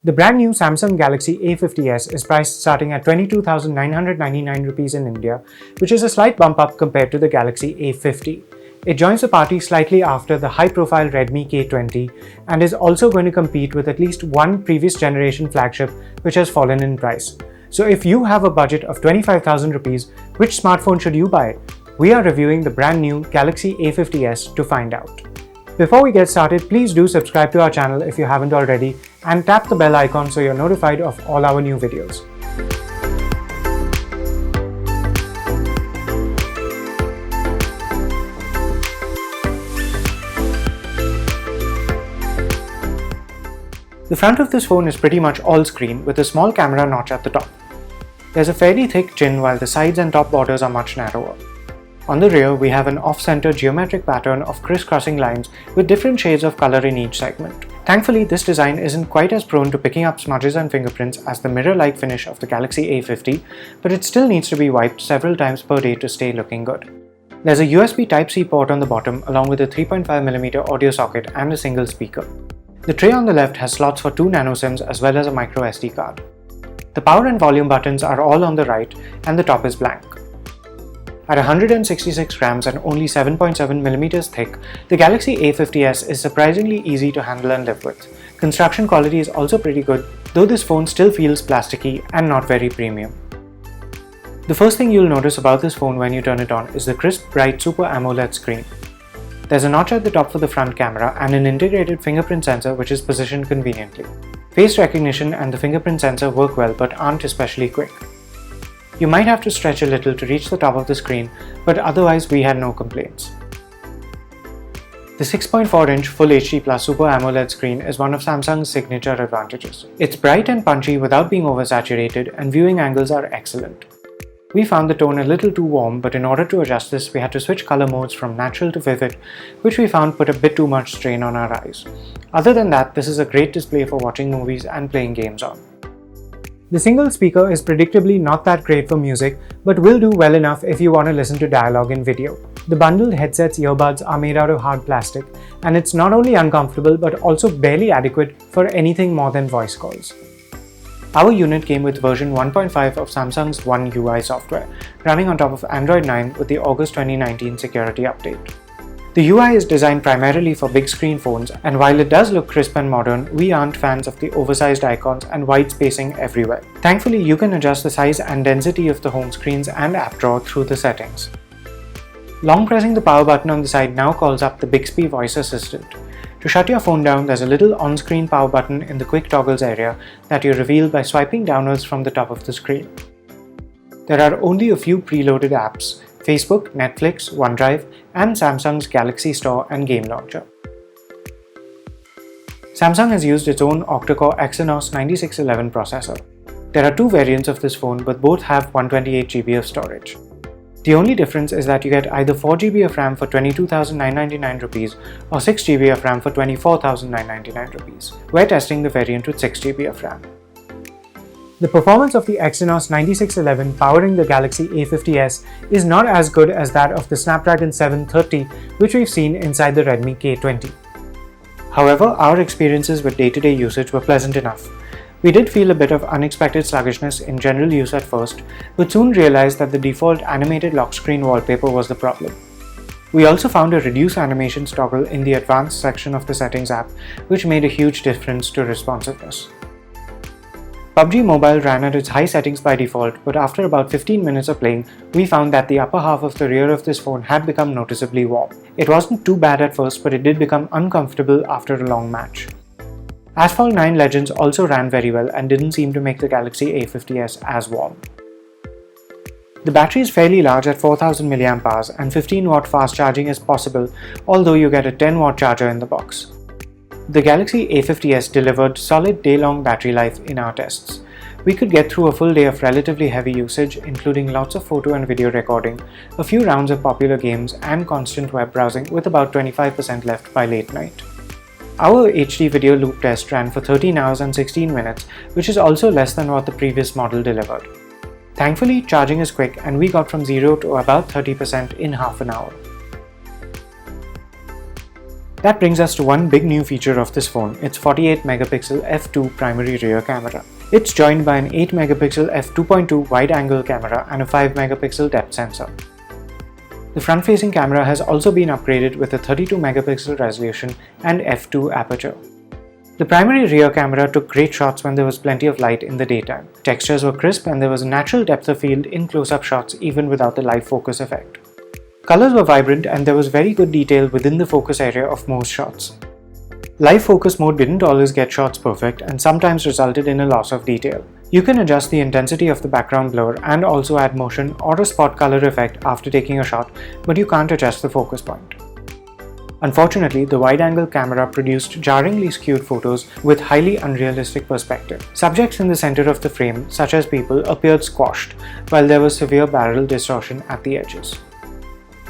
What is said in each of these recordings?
The brand new Samsung Galaxy A50s is priced starting at 22,999 rupees in India, which is a slight bump up compared to the Galaxy A50. It joins the party slightly after the high-profile Redmi K20 and is also going to compete with at least one previous generation flagship which has fallen in price. So if you have a budget of 25,000 rupees, which smartphone should you buy? We are reviewing the brand new Galaxy A50s to find out. Before we get started, please do subscribe to our channel if you haven't already and tap the bell icon so you're notified of all our new videos. The front of this phone is pretty much all screen with a small camera notch at the top. There's a fairly thick chin while the sides and top borders are much narrower. On the rear, we have an off-center geometric pattern of crisscrossing lines with different shades of color in each segment. Thankfully, this design isn't quite as prone to picking up smudges and fingerprints as the mirror-like finish of the Galaxy A50, but it still needs to be wiped several times per day to stay looking good. There's a USB Type-C port on the bottom along with a 3.5mm audio socket and a single speaker. The tray on the left has slots for 2 nano SIMs as well as a micro SD card. The power and volume buttons are all on the right and the top is blank. At 166 grams and only 7.7mm thick, the Galaxy A50s is surprisingly easy to handle and live with. Construction quality is also pretty good, though this phone still feels plasticky and not very premium. The first thing you'll notice about this phone when you turn it on is the crisp, bright Super AMOLED screen. There's a notch at the top for the front camera and an integrated fingerprint sensor which is positioned conveniently. Face recognition and the fingerprint sensor work well but aren't especially quick. You might have to stretch a little to reach the top of the screen, but otherwise we had no complaints. The 6.4-inch Full HD Plus Super AMOLED screen is one of Samsung's signature advantages. It's bright and punchy without being oversaturated, and viewing angles are excellent. We found the tone a little too warm, but in order to adjust this, we had to switch color modes from natural to vivid, which we found put a bit too much strain on our eyes. Other than that, this is a great display for watching movies and playing games on. The single speaker is predictably not that great for music, but will do well enough if you want to listen to dialogue in video. The bundled headset's earbuds are made out of hard plastic, and it's not only uncomfortable but also barely adequate for anything more than voice calls. Our unit came with version 1.5 of Samsung's One UI software, running on top of Android 9 with the August 2019 security update. The UI is designed primarily for big screen phones, and while it does look crisp and modern, we aren't fans of the oversized icons and wide spacing everywhere. Thankfully, you can adjust the size and density of the home screens and app drawer through the settings. Long pressing the power button on the side now calls up the Bixby voice assistant. To shut your phone down, there's a little on-screen power button in the quick toggles area that you reveal by swiping downwards from the top of the screen. There are only a few preloaded apps: Facebook, Netflix, OneDrive, and Samsung's Galaxy Store and Game Launcher. Samsung has used its own octa-core Exynos 9611 processor. There are 2 variants of this phone, but both have 128GB of storage. The only difference is that you get either 4GB of RAM for 22,999 rupees or 6GB of RAM for 24,999 rupees. We're testing the variant with 6GB of RAM. The performance of the Exynos 9611 powering the Galaxy A50s is not as good as that of the Snapdragon 730, which we've seen inside the Redmi K20. However, our experiences with day-to-day usage were pleasant enough. We did feel a bit of unexpected sluggishness in general use at first, but soon realized that the default animated lock screen wallpaper was the problem. We also found a reduce animations toggle in the advanced section of the settings app, which made a huge difference to responsiveness. PUBG Mobile ran at its high settings by default, but after about 15 minutes of playing, we found that the upper half of the rear of this phone had become noticeably warm. It wasn't too bad at first, but it did become uncomfortable after a long match. Asphalt 9 Legends also ran very well and didn't seem to make the Galaxy A50s as warm. The battery is fairly large at 4000 mAh and 15W fast charging is possible, although you get a 10W charger in the box. The Galaxy A50s delivered solid day-long battery life in our tests. We could get through a full day of relatively heavy usage, including lots of photo and video recording, a few rounds of popular games, and constant web browsing with about 25% left by late night. Our HD video loop test ran for 13 hours and 16 minutes, which is also less than what the previous model delivered. Thankfully, charging is quick and we got from 0 to about 30% in half an hour. That brings us to one big new feature of this phone, its 48 megapixel f2 primary rear camera. It's joined by an 8 megapixel f2.2 wide-angle camera and a 5 megapixel depth sensor. The front-facing camera has also been upgraded with a 32 megapixel resolution and f2 aperture. The primary rear camera took great shots when there was plenty of light in the daytime. Textures were crisp and there was a natural depth of field in close-up shots even without the live focus effect. Colors were vibrant and there was very good detail within the focus area of most shots. Live focus mode didn't always get shots perfect and sometimes resulted in a loss of detail. You can adjust the intensity of the background blur and also add motion or a spot color effect after taking a shot, but you can't adjust the focus point. Unfortunately, the wide-angle camera produced jarringly skewed photos with highly unrealistic perspective. Subjects in the center of the frame, such as people, appeared squashed, while there was severe barrel distortion at the edges.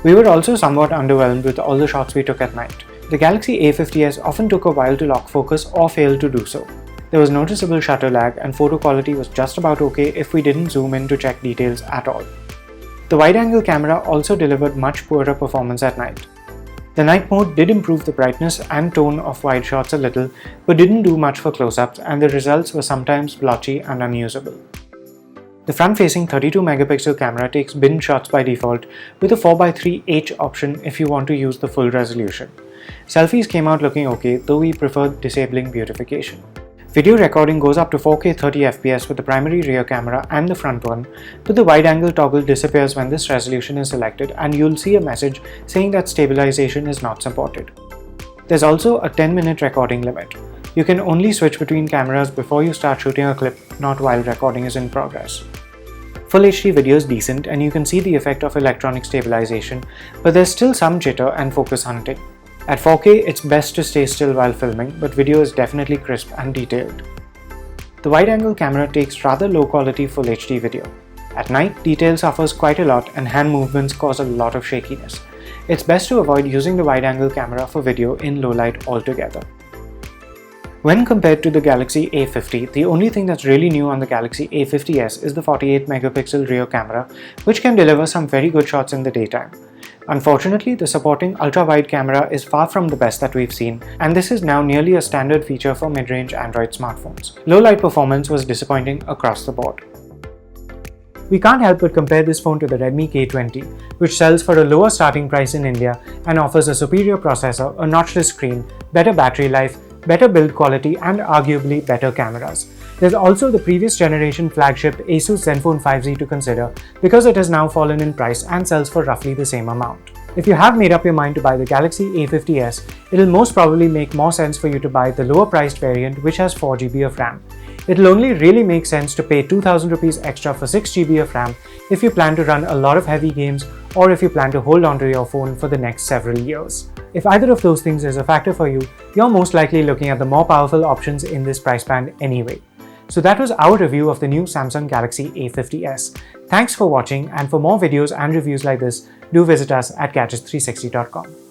We were also somewhat underwhelmed with all the shots we took at night. The Galaxy A50s often took a while to lock focus or failed to do so. There was noticeable shutter lag and photo quality was just about okay if we didn't zoom in to check details at all. The wide-angle camera also delivered much poorer performance at night. The night mode did improve the brightness and tone of wide shots a little, but didn't do much for close-ups and the results were sometimes blotchy and unusable. The front-facing 32 megapixel camera takes bin shots by default with a 4x3 H option if you want to use the full resolution. Selfies came out looking okay, though we preferred disabling beautification. Video recording goes up to 4K 30fps with the primary rear camera and the front one, but the wide-angle toggle disappears when this resolution is selected and you'll see a message saying that stabilization is not supported. There's also a 10-minute recording limit. You can only switch between cameras before you start shooting a clip, not while recording is in progress. Full HD video is decent and you can see the effect of electronic stabilization, but there's still some jitter and focus hunting. At 4K, it's best to stay still while filming, but video is definitely crisp and detailed. The wide-angle camera takes rather low-quality Full HD video. At night, detail suffers quite a lot and hand movements cause a lot of shakiness. It's best to avoid using the wide-angle camera for video in low light altogether. When compared to the Galaxy A50, the only thing that's really new on the Galaxy A50s is the 48 megapixel rear camera, which can deliver some very good shots in the daytime. Unfortunately, the supporting ultra-wide camera is far from the best that we've seen, and this is now nearly a standard feature for mid-range Android smartphones. Low-light performance was disappointing across the board. We can't help but compare this phone to the Redmi K20, which sells for a lower starting price in India and offers a superior processor, a notchless screen, better battery life, better build quality, and arguably better cameras. There's also the previous generation flagship Asus Zenfone 5Z to consider because it has now fallen in price and sells for roughly the same amount. If you have made up your mind to buy the Galaxy A50s, it'll most probably make more sense for you to buy the lower priced variant which has 4GB of RAM. It'll only really make sense to pay 2000 rupees extra for 6GB of RAM if you plan to run a lot of heavy games or if you plan to hold onto your phone for the next several years. If either of those things is a factor for you, you're most likely looking at the more powerful options in this price band anyway. So that was our review of the new Samsung Galaxy A50s. Thanks for watching, and for more videos and reviews like this, do visit us at gadgets360.com.